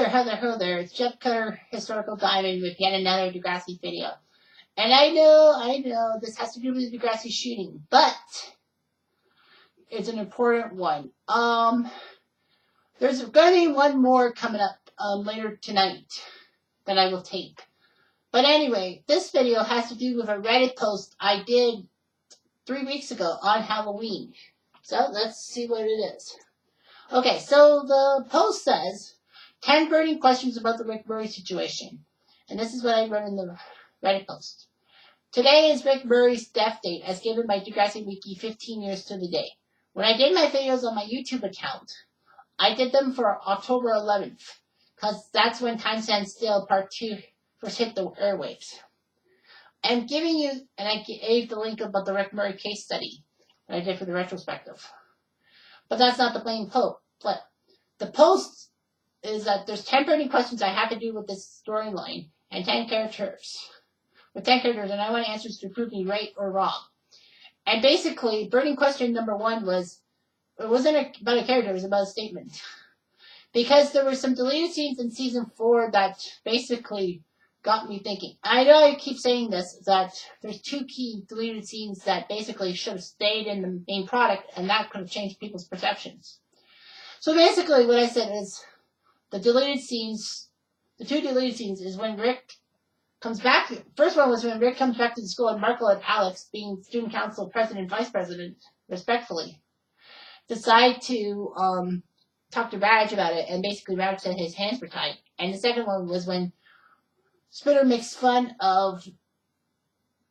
hello there. It's Jeff Cutter, Historical Diamond, with yet another Degrassi video. And I know, this has to do with the Degrassi shooting, but it's an important one. There's going to be one more coming up later tonight that I will tape. But anyway, this video has to do with a Reddit post I did 3 weeks ago on Halloween. So let's see what it is. Okay, so the post says, 10 burning questions about the Rick Murray situation. And this is what I wrote in the Reddit post. Today is Rick Murray's death date, as given by Degrassi Wiki 15 years to the day. When I did my videos on my YouTube account, I did them for October 11th, because that's when Time Stands Still Part 2 first hit the airwaves. I'm giving you, and I gave the link about the Rick Murray case study that I did for the retrospective. But that's not the main post. The post is that there's 10 burning questions I have to do with this storyline, and 10 characters. With 10 characters, and I want answers to prove me right or wrong. And basically, burning question number 1 was, it wasn't about a character, it was about a statement. Because there were some deleted scenes in season 4 that basically got me thinking. I know I keep saying this, that there's 2 key deleted scenes that basically should have stayed in the main product, and that could have changed people's perceptions. So basically what I said is, the 2 deleted scenes is when Rick comes back. First one was when Rick comes back to the school and Marco and Alex, being student council president and vice president, respectfully, decide to talk to Raj about it, and basically Raj said his hands were tied. And the second one was when Spinner makes fun of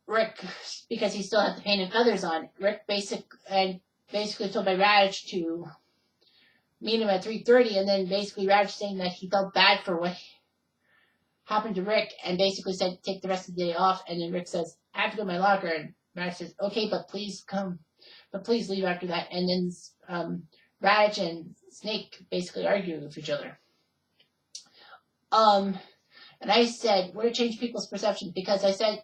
Rick because he still had the painted feathers on. Rick basically told by Raj to meet him at 3:30, and then basically Raj saying that he felt bad for what happened to Rick, and basically said take the rest of the day off. And then Rick says, I have to go to my locker, and Raj says, okay, but please leave after that. And then Raj and Snake basically argue with each other. And I said, would it change people's perception? Because I said,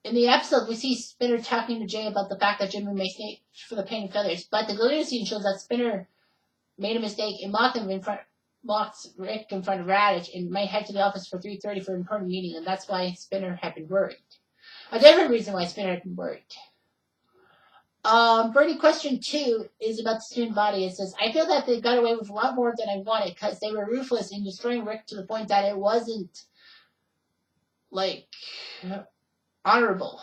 in the episode, we see Spinner talking to Jay about the fact that Jimmy made Snake for the painted feathers. But the deleted scene shows that Spinner made a mistake and mocked Rick in front of Radish and might head to the office for 3:30 for an important meeting. And that's why Spinner had been worried. A different reason why Spinner had been worried. Burning question 2 is about the student body. It says, I feel that they got away with a lot more than I wanted because they were ruthless in destroying Rick to the point that it wasn't, honorable.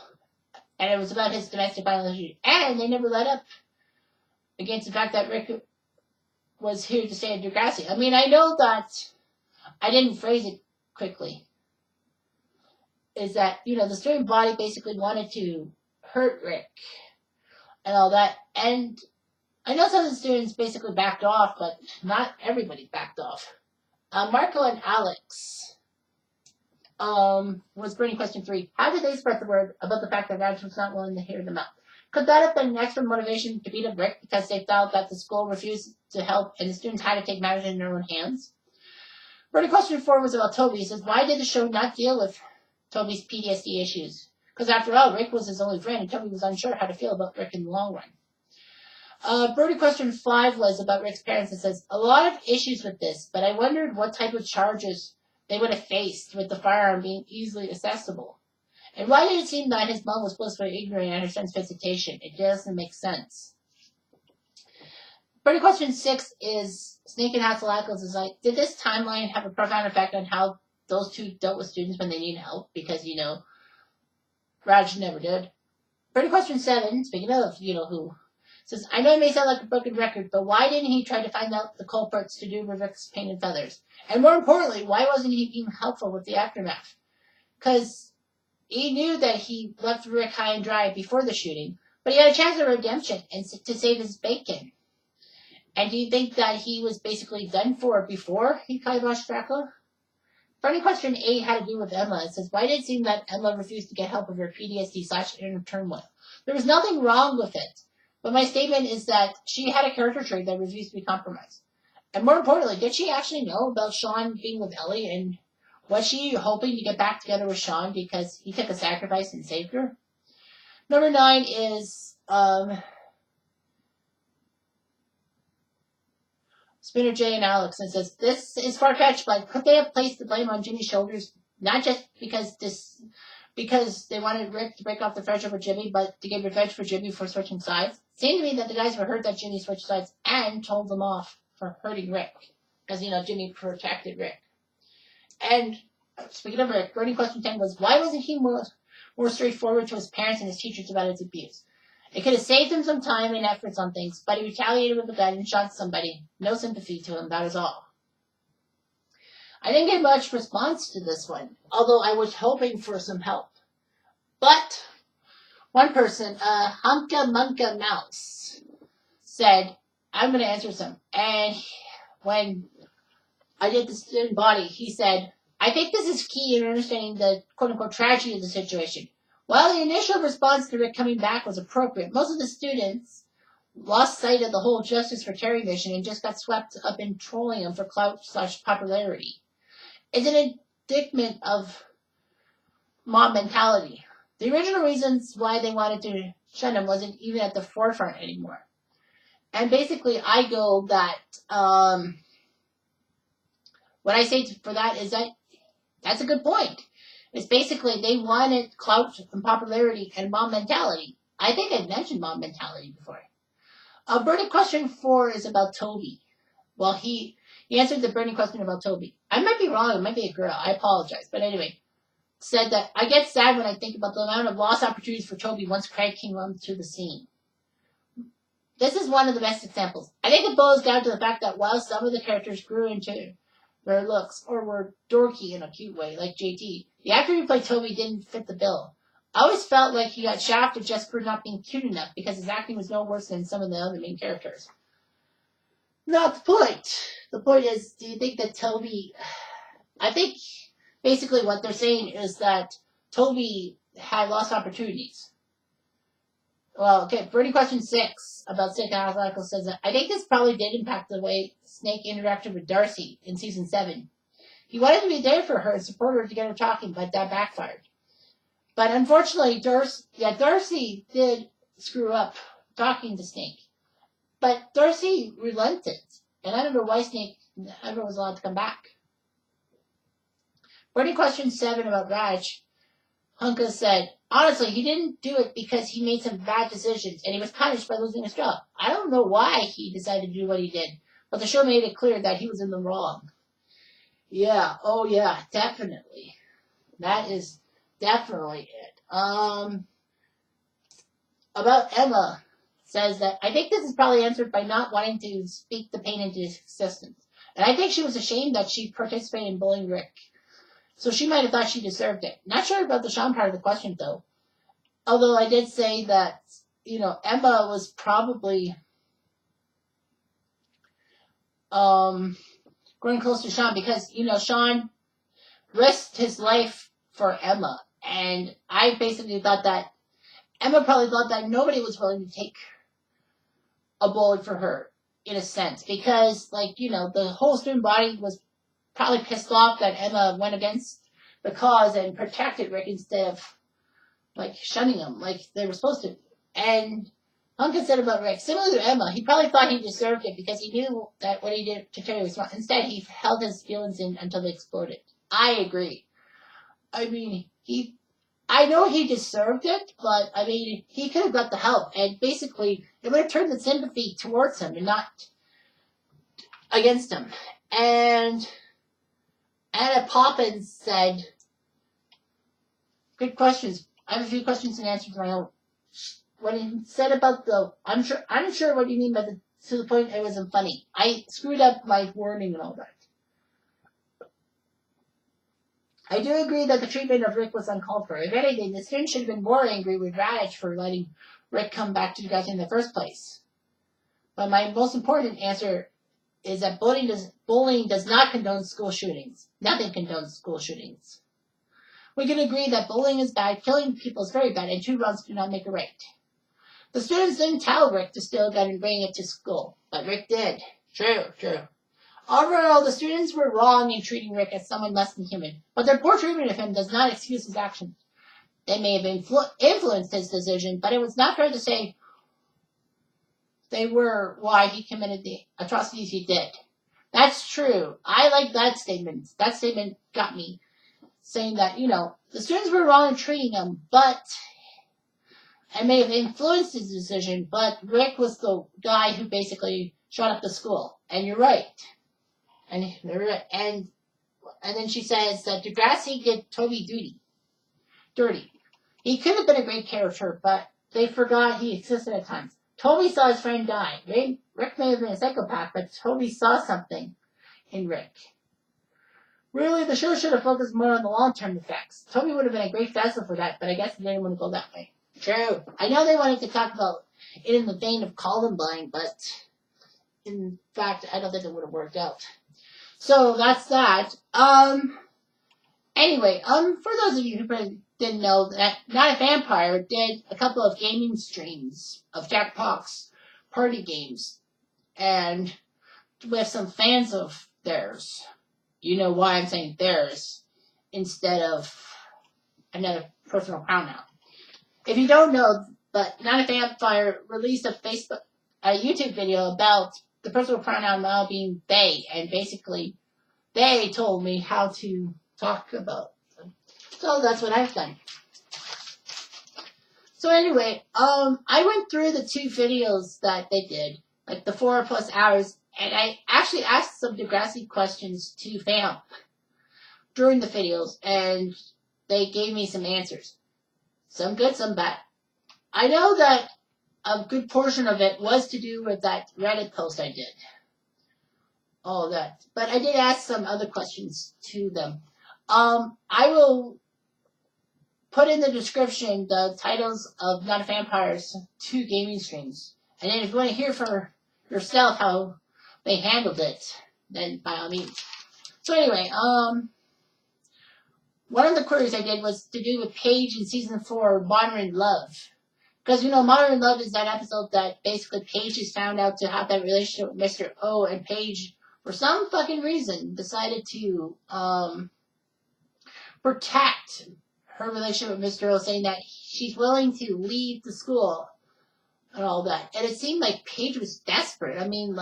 And it was about his domestic violence issue. And they never let up against the fact that Rick was here to stay at Degrassi. I mean, I know that I didn't phrase it quickly. Is that, the student body basically wanted to hurt Rick and all that. And I know some of the students basically backed off, but not everybody backed off. Marco and Alex was burning question 3. How did they spread the word about the fact that Raj was not willing to hear them out? Could that have been an extra motivation to beat up Rick because they felt that the school refused to help and the students had to take matters in their own hands? Burning question 4 was about Toby. He says, why did the show not deal with Toby's PTSD issues? Because after all, Rick was his only friend, and Toby was unsure how to feel about Rick in the long run. Birdie question 5 was about Rick's parents. It says, a lot of issues with this, but I wondered what type of charges they would have faced with the firearm being easily accessible. And why did it seem that his mom was blissfully ignorant at her son's visitation? It doesn't make sense. Birdie question 6 is, Snake and Hassel Ackles is like, did this timeline have a profound effect on how those 2 dealt with students when they need help? Because, Raj never did. Birdie question 7, speaking of, who, says, I know it may sound like a broken record, but why didn't he try to find out the culprits to do with Rick's painted feathers? And more importantly, why wasn't he being helpful with the aftermath? Because he knew that he left Rick high and dry before the shooting, but he had a chance of redemption and to save his bacon. And do you think that he was basically done for before he kiboshed Draco? Funny question 8 had to do with Emma. It says, why did it seem that Emma refused to get help with her PTSD/inner turmoil? There was nothing wrong with it. But my statement is that she had a character trait that refused to be compromised. And more importantly, did she actually know about Sean being with Ellie? And was she hoping to get back together with Sean because he took a sacrifice and saved her? Number 9 is Spinner J and Alex, and says, this is far-fetched, but could they have placed the blame on Jimmy's shoulders? Not just because they wanted Rick to break off the friendship with Jimmy, but to get revenge for Jimmy for switching sides. It seemed to me that the guys were hurt that Jimmy switched sides and told them off for hurting Rick. Because, Jimmy protected Rick. And speaking of Rick, burning question 10 was, why wasn't he more straightforward to his parents and his teachers about his abuse? It could have saved him some time and efforts on things, but he retaliated with a gun and shot somebody. No sympathy to him, that is all. I didn't get much response to this one, although I was hoping for some help. But one person, Humka Munka Mouse, said, I'm going to answer some. And when I did the student body, he said, I think this is key in understanding the quote-unquote tragedy of the situation. While the initial response to Rick coming back was appropriate, most of the students lost sight of the whole Justice for Terry mission and just got swept up in trolling him for clout/popularity. It's an indictment of mob mentality. The original reasons why they wanted to shun him wasn't even at the forefront anymore. And basically, I go that, what I say for that is that that's a good point. It's basically they wanted clout and popularity and mob mentality. I think I mentioned mob mentality before. Burning question 4 is about Toby. Well, he answered the burning question about Toby. I might be wrong. It might be a girl. I apologize. But anyway, said that I get sad when I think about the amount of lost opportunities for Toby once Craig came onto the scene. This is one of the best examples. I think it boils down to the fact that while some of the characters grew into their looks or were dorky in a cute way, like JT, the actor who played Toby didn't fit the bill. I always felt like he got shafted just for not being cute enough because his acting was no worse than some of the other main characters. Not the point. The point is, do you think that Toby... I think basically what they're saying is that Toby had lost opportunities. Well, okay, burning question 6 about Snake and Michael says that I think this probably did impact the way Snake interacted with Darcy in season 7. He wanted to be there for her and support her to get her talking, but that backfired. But unfortunately, Darcy did screw up talking to Snake. But Darcy relented, and I don't know why Snake ever was allowed to come back. Burning question 7 about Raj, Hunka said, honestly, he didn't do it because he made some bad decisions, and he was punished by losing his job. I don't know why he decided to do what he did, but the show made it clear that he was in the wrong. Yeah, oh yeah, definitely. That is definitely it. About Emma, says that I think this is probably answered by not wanting to speak the pain into existence. And I think she was ashamed that she participated in bullying Rick. So she might have thought she deserved it. Not sure about the Sean part of the question, though. Although I did say that, Emma was probably going close to Sean because, Sean risked his life for Emma. And I basically thought that Emma probably thought that nobody was willing to take a bullet for her, in a sense. Because, the whole student body was probably pissed off that Emma went against the cause and protected Rick instead of, shunning him like they were supposed to. And Hunka said about Rick, similar to Emma, he probably thought he deserved it because he knew that what he did to Terry was wrong. Instead, he held his feelings in until they exploded. I agree. I mean, I know he deserved it, but, he could have got the help. And basically, it would have turned the sympathy towards him and not against him. And Anna Poppins said, good questions. I have a few questions and answers of my own. When he said about I'm sure what you mean by to the point it wasn't funny. I screwed up my wording and all that. I do agree that the treatment of Rick was uncalled for. If anything, the students should have been more angry with Raj for letting Rick come back to Degrassi in the first place. But my most important answer is that bullying does not condone school shootings. Nothing condones school shootings. We can agree that bullying is bad, killing people is very bad, and 2 wrongs do not make a right. The students didn't tell Rick to steal a gun and bring it to school, but Rick did. True. Overall, the students were wrong in treating Rick as someone less than human, but their poor treatment of him does not excuse his actions. They may have influenced his decision, but it was not fair to say they were why he committed the atrocities he did. That's true. I like that statement. That statement got me saying that, the students were wrong in treating him, but it may have influenced his decision, but Rick was the guy who basically shot up the school. And you're right. And then she says that Degrassi did Toby dirty. He could have been a great character, but they forgot he existed at times. Toby saw his friend die. Rick may have been a psychopath, but Toby saw something in Rick. Really, the show should have focused more on the long-term effects. Toby would have been a great vessel for that, but I guess they didn't want to go that way. True. I know they wanted to talk about it in the vein of Columbine, but in fact, I don't think it would have worked out. So that's that. Anyway, for those of you who didn't know, that NotAVampyre did a couple of gaming streams of Jackbox party games, and with some fans of theirs. You know why I'm saying theirs instead of another personal pronoun. If you don't know, but NotAVampyre released a YouTube video about the personal pronoun now being they, and basically they told me how to talk about them. So that's what I've done. So anyway, I went through the 2 videos that they did, like the 4+ hours, and I actually asked some Degrassi questions to Vamp during the videos, and they gave me some answers. Some good, some bad. I know that a good portion of it was to do with that Reddit post I did. All that. But I did ask some other questions to them. I will put in the description the titles of NotAVampyre's 2 gaming streams. And then if you want to hear for yourself how they handled it, then by all means. So anyway, one of the queries I did was to do with Paige in season 4, Modern Love. Because, Modern Love is that episode that basically Paige is found out to have that relationship with Mr. O, and Paige, for some fucking reason, decided to protect her relationship with Mr. O, saying that she's willing to leave the school and all that. And it seemed like Paige was desperate. I mean,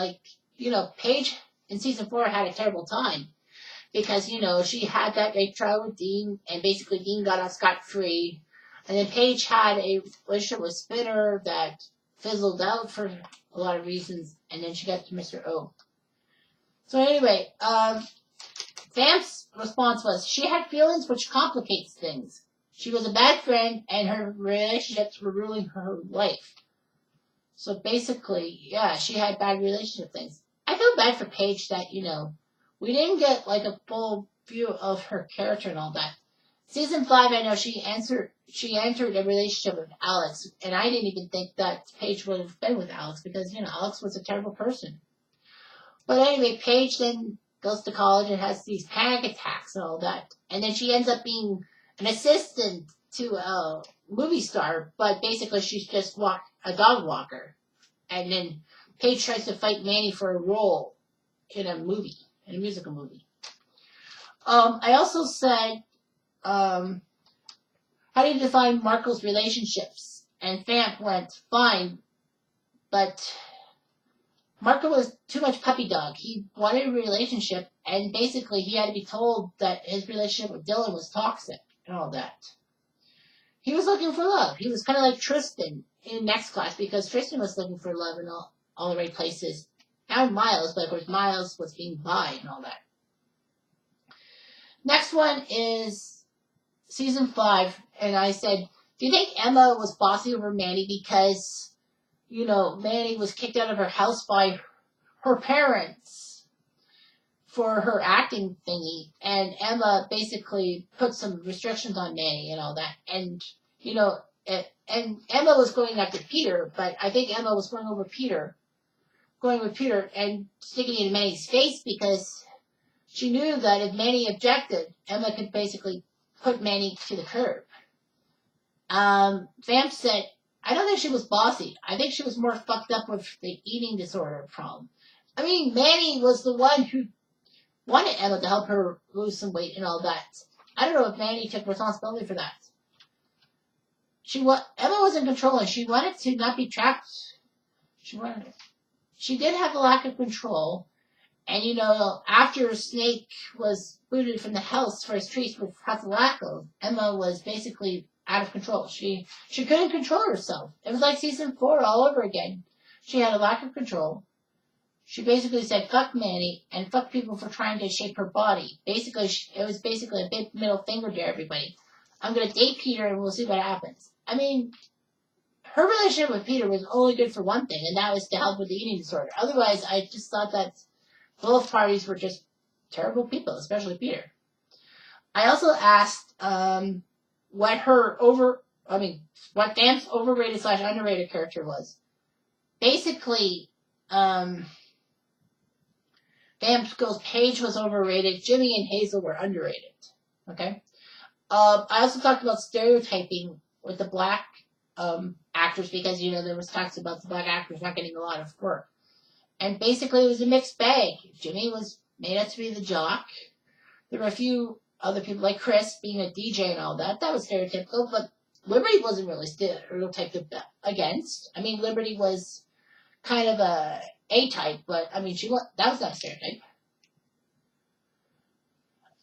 Paige in season 4 had a terrible time. Because, she had that rape trial with Dean, and basically Dean got off scot-free. And then Paige had a relationship with Spinner that fizzled out for a lot of reasons, and then she got to Mr. O. So anyway, Vamp's response was, she had feelings which complicates things. She was a bad friend, and her relationships were ruining her life. So basically, yeah, she had bad relationship things. I feel bad for Paige that, we didn't get a full view of her character and all that. Season 5, I know she entered a relationship with Alex, and I didn't even think that Paige would have been with Alex because, Alex was a terrible person. But anyway, Paige then goes to college and has these panic attacks and all that. And then she ends up being an assistant to a movie star, but basically she's just a dog walker. And then Paige tries to fight Manny for a role in a musical movie. I also said, how do you define Marco's relationships? And Vamp went, fine, but Marco was too much puppy dog. He wanted a relationship, and basically he had to be told that his relationship with Dylan was toxic and all that. He was looking for love. He was kind of like Tristan in Next Class, because Tristan was looking for love in all the right places. And Miles, but of course Miles was being bi and all that. Next one is season 5, and I said, do you think Emma was bossy over Manny because, Manny was kicked out of her house by her parents for her acting thingy, and Emma basically put some restrictions on Manny and all that, and, and Emma was going after Peter, but I think Emma was going with Peter and sticking it in Manny's face because she knew that if Manny objected, Emma could basically put Manny to the curb. Vamp said, I don't think she was bossy. I think she was more fucked up with the eating disorder problem. I mean, Manny was the one who wanted Emma to help her lose some weight and all that. I don't know if Manny took responsibility for that. Emma was in control, and she wanted to not be trapped. She did have a lack of control, And, you know, after Snake was booted from the house for his treats with Hatzalako, Emma was basically out of control. She couldn't control herself. It was like season 4 all over again. She had a lack of control. She basically said, fuck Manny, and fuck people for trying to shape her body. Basically, it was basically a big middle finger to everybody. I'm going to date Peter and we'll see what happens. I mean, her relationship with Peter was only good for one thing, and that was to help with the eating disorder. Otherwise, I just thought that both parties were just terrible people, especially Peter. I also asked what Vamp's overrated / underrated character was. Basically, Vamp goes Paige was overrated, Jimmy and Hazel were underrated. Okay? I also talked about stereotyping with the black actors because, you know, there was talks about the black actors not getting a lot of work. And basically, it was a mixed bag. Jimmy was made out to be the jock. There were a few other people, like Chris, being a DJ and all that. That was stereotypical, but Liberty wasn't really stereotyped against. I mean, Liberty was kind of a A-type, but, I mean, that was not a stereotype.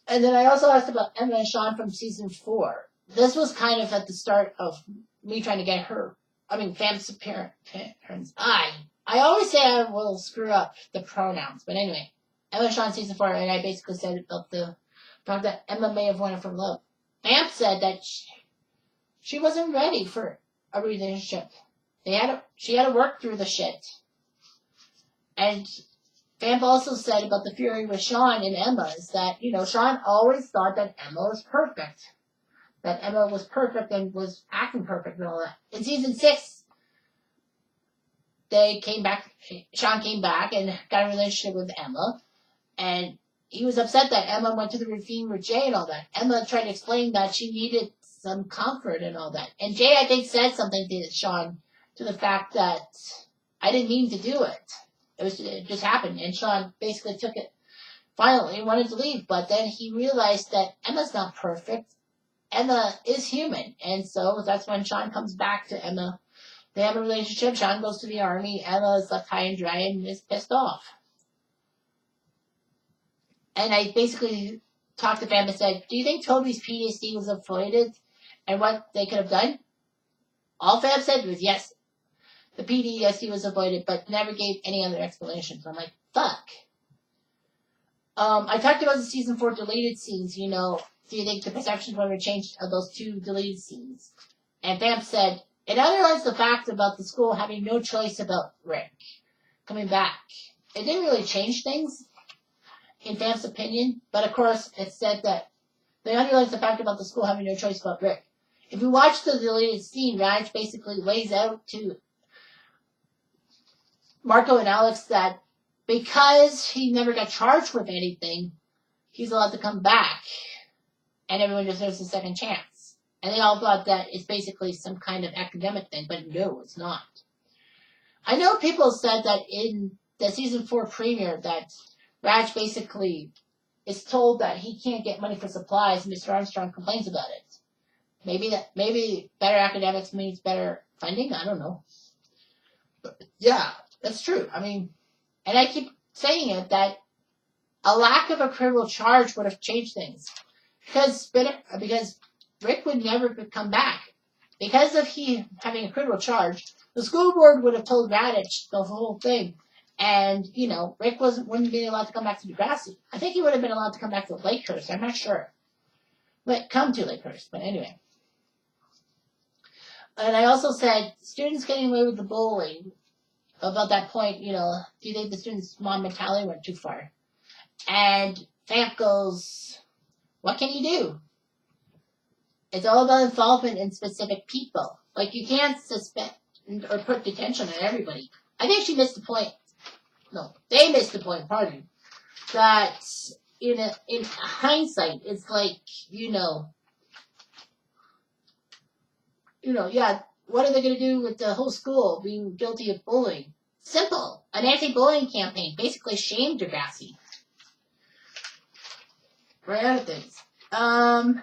And then I also asked about Emma and Sean from season 4. This was kind of at the start of me trying to get Vamp's appearance. I always say I will screw up the pronouns, but anyway, Emma and Sean season 4, and I basically said about the fact that Emma may have wanted from love. Vamp said that she wasn't ready for a relationship. She had to work through the shit. And Vamp also said about the fury with Sean and Emma is that, you know, Sean always thought that Emma was perfect. That Emma was perfect and was acting perfect and all that. In season 6, Sean came back and got a relationship with Emma, and he was upset that Emma went to the ravine with Jay and all that. Emma tried to explain that she needed some comfort and all that. And Jay, I think, said something to Sean to the fact that I didn't mean to do it. It just happened. And Sean basically took it violently and wanted to leave. But then he realized that Emma's not perfect. Emma is human. And so that's when Sean comes back to Emma. They have a relationship. Sean goes to the army. Emma is left high and dry and is pissed off. And I basically talked to Vamp and said, do you think Toby's PTSD was avoided and what they could have done? All Vamp said was yes. The PTSD was avoided, but never gave any other explanation. So I'm like, fuck. I talked about the season 4 deleted scenes. You know, do you think the perceptions were changed of those 2 deleted scenes? And Vamp said, it underlines the fact about the school having no choice about Rick coming back. It didn't really change things, in Vamp's opinion, but of course it said that they underlines the fact about the school having no choice about Rick. If you watch the deleted scene, Raj basically lays out to Marco and Alex that because he never got charged with anything, he's allowed to come back, and everyone deserves a second chance. And they all thought that it's basically some kind of academic thing, but no, it's not. I know people said that in the season 4 premiere that Raj basically is told that he can't get money for supplies, and Mr. Armstrong complains about it. Maybe better academics means better funding. I don't know. But yeah, that's true. I mean, and I keep saying it that a lack of a criminal charge would have changed things because Rick would never come back because of he having a criminal charge. The school board would have told Radich the whole thing. And, you know, Rick wouldn't be allowed to come back to Degrassi. I think he would have been allowed to come back to Lakehurst. I'm not sure. Come to Lakehurst, but anyway. And I also said, students getting away with the bullying. About that point, you know, do you think the students' mom mentality went too far? And Vamp goes, what can you do? It's all about involvement in specific people. Like, you can't suspect or put detention on everybody. I think she missed the point. No, they missed the point, pardon. That in hindsight, it's like, yeah, what are they going to do with the whole school being guilty of bullying? Simple. An anti-bullying campaign. Basically shamed Degrassi. Right out of things. I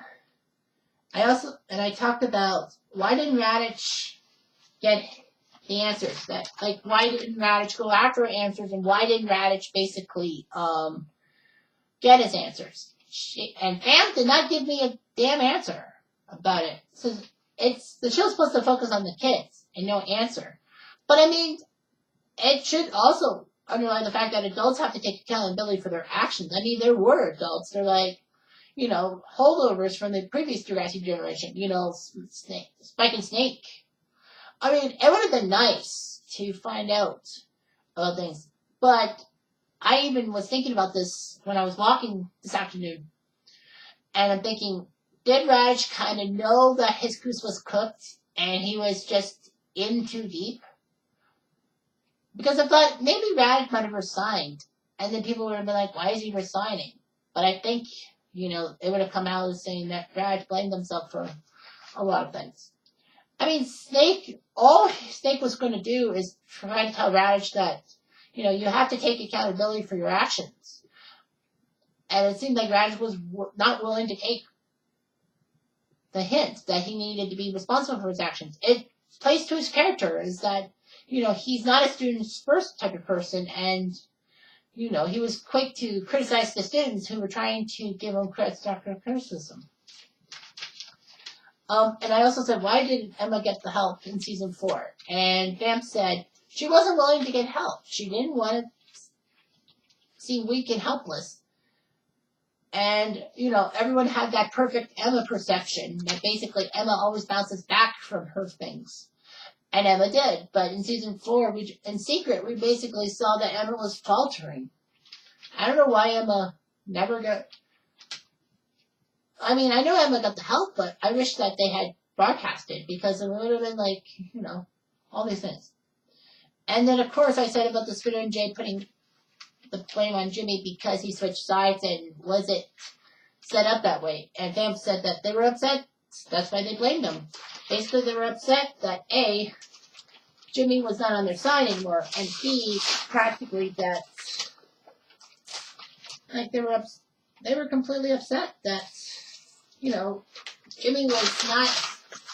talked about why didn't Radich get the answers. That, like, why didn't Raditch go after answers, and why didn't Raditch basically get his answers? And Pam did not give me a damn answer about it. So the show's supposed to focus on the kids and no answer. But I mean, it should also underline the fact that adults have to take accountability for their actions. I mean, there were adults. They're like, you know, holdovers from the previous Degrassi generation. You know, Spike and Snake. I mean, it would have been nice to find out about things. But I even was thinking about this when I was walking this afternoon. And I'm thinking, did Raditch kind of know that his goose was cooked and he was just in too deep? Because I thought maybe Raditch might have resigned. And then people would have been like, why is he resigning? But I think, you know, it would have come out as saying that Raditch blamed himself for a lot of things. I mean, all Snake was going to do is try to tell Raditch that, you know, you have to take accountability for your actions. And it seemed like Raditch was not willing to take the hint that he needed to be responsible for his actions. It plays to his character, is that, you know, he's not a student's first type of person, and, you know, he was quick to criticize the students who were trying to give him constructive criticism. And I also said, why didn't Emma get the help in season 4? And Vamp said she wasn't willing to get help. She didn't want to seem weak and helpless. And, you know, everyone had that perfect Emma perception, that basically Emma always bounces back from her things. And Emma did. But in season 4, in secret, we basically saw that Emma was faltering. I don't know why Emma never got... I mean, I know Emma got the help, but I wish that they had broadcasted, because it would have been like, you know, all these things. And then, of course, I said about the Spitter and Jay putting the blame on Jimmy because he switched sides, and was it set up that way? And Vamp said that they were upset. That's why they blamed him. Basically, they were upset that A, Jimmy was not on their side anymore, and B, practically that, like, they were completely upset that, you know, Jimmy was not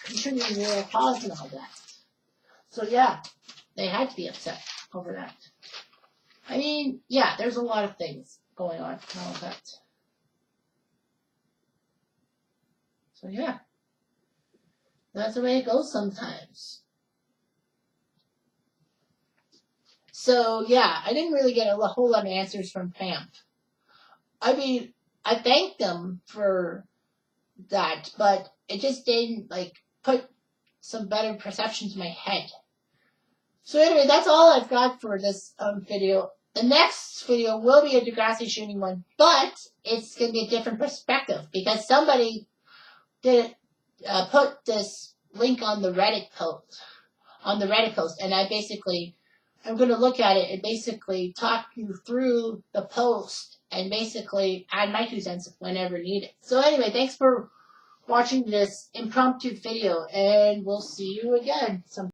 contributing to the cause and all that. So yeah, they had to be upset over that. I mean, yeah, there's a lot of things going on and all that. So yeah, that's the way it goes sometimes. So yeah, I didn't really get a whole lot of answers from Vamp. I mean, I thanked them for that, but it just didn't, like, put some better perception to my head. So anyway, that's all I've got for this video. The next video will be a Degrassi shooting one, but it's going to be a different perspective, because somebody did put this link on the Reddit post, and I'm going to look at it and basically talk you through the post and basically add my 2 cents whenever needed. So anyway, thanks for watching this impromptu video, and we'll see you again sometime.